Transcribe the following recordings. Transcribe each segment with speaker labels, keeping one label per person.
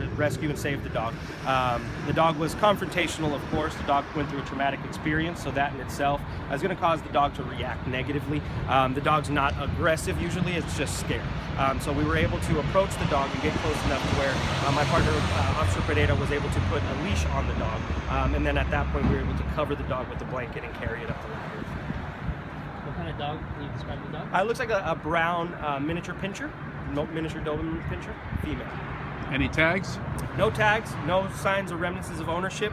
Speaker 1: to rescue and save the dog. The dog was confrontational, of course. The dog went through a traumatic experience, so that in itself is going to cause the dog to react negatively. The dog's not aggressive usually, it's just scared. So we were able to approach the dog and get close enough to where my partner, Officer Pereira, was able to put a leash on the dog. And then at that point, we were able to cover the dog with the blanket and carry it up the ladder.
Speaker 2: What kind of dog? Can you describe the dog?
Speaker 1: It looks like a brown miniature pinscher, miniature Doberman pinscher, female.
Speaker 3: Any tags?
Speaker 1: No tags, no signs or remnants of ownership.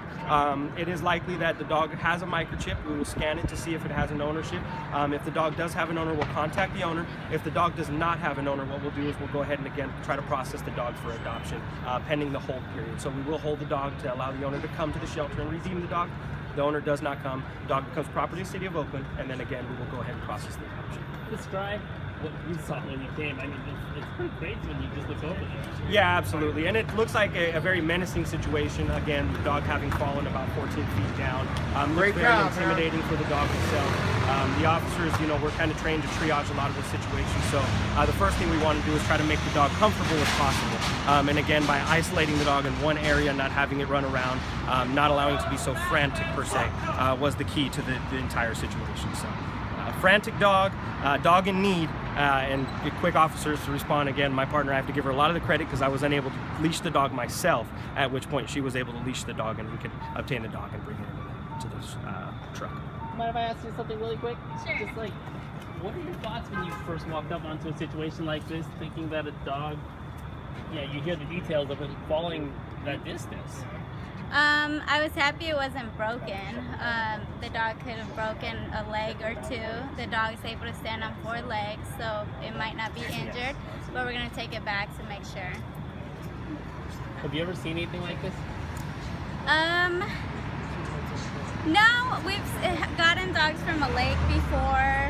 Speaker 1: It is likely that the dog has a microchip. We will scan it to see if it has an ownership. If the dog does have an owner, we'll contact the owner. If the dog does not have an owner, what we'll do is we'll go ahead and again try to process the dog for adoption pending the hold period. So we will hold the dog to allow the owner to come to the shelter and redeem the dog. The owner does not come, the dog becomes property of the City of Oakland, and then again we will go ahead and process the adoption.
Speaker 2: Describe what you saw when you came. I mean, it's pretty crazy when you just look over there.
Speaker 1: Yeah, absolutely. And it looks like a very menacing situation. Again, the dog having fallen about 14 feet down. Looks very intimidating for the dog itself. The officers, we're kind of trained to triage a lot of those situations. So the first thing we want to do is try to make the dog comfortable as possible. And again, by isolating the dog in one area, not having it run around, not allowing it to be so frantic per se, was the key to the entire situation. So. Frantic dog, dog in need, and quick officers to respond. Again, my partner, I have to give her a lot of the credit because I was unable to leash the dog myself, at which point she was able to leash the dog and we could obtain the dog and bring it into this truck.
Speaker 2: Mind if I ask you something really quick?
Speaker 4: Sure.
Speaker 2: Just like, what are your thoughts when you first walked up onto a situation like this, thinking that a dog, you hear the details of it falling that distance?
Speaker 4: I was happy it wasn't broken. The dog could have broken a leg or two. The dog is able to stand on 4 legs, so it might not be injured, but we're going to take it back to make sure.
Speaker 2: Have you ever seen anything like this?
Speaker 4: No, we've gotten dogs from a lake before,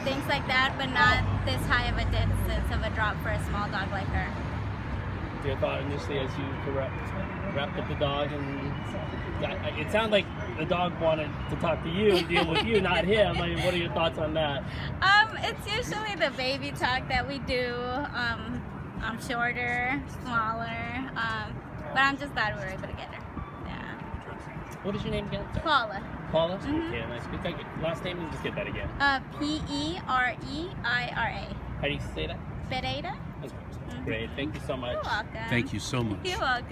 Speaker 4: things like that, but not this high of a distance of a drop for a small dog like her.
Speaker 2: Your thought initially as you wrapped up the dog, and it sounded like the dog wanted to talk to you and deal with you, not him. I mean, what are your thoughts on that?
Speaker 4: It's usually the baby talk that we do. I'm shorter, smaller, but I'm just glad we were able to get her. Yeah.
Speaker 2: What is your name again?
Speaker 4: Paula.
Speaker 2: Paula?
Speaker 4: Mm-hmm.
Speaker 2: Okay, nice. Can I get your last name and just get that again?
Speaker 4: Pereira.
Speaker 2: How do you say that?
Speaker 4: Pereira.
Speaker 2: Okay. Great. Thank you so much.
Speaker 4: You're welcome.
Speaker 3: Thank you so much.
Speaker 4: You're welcome.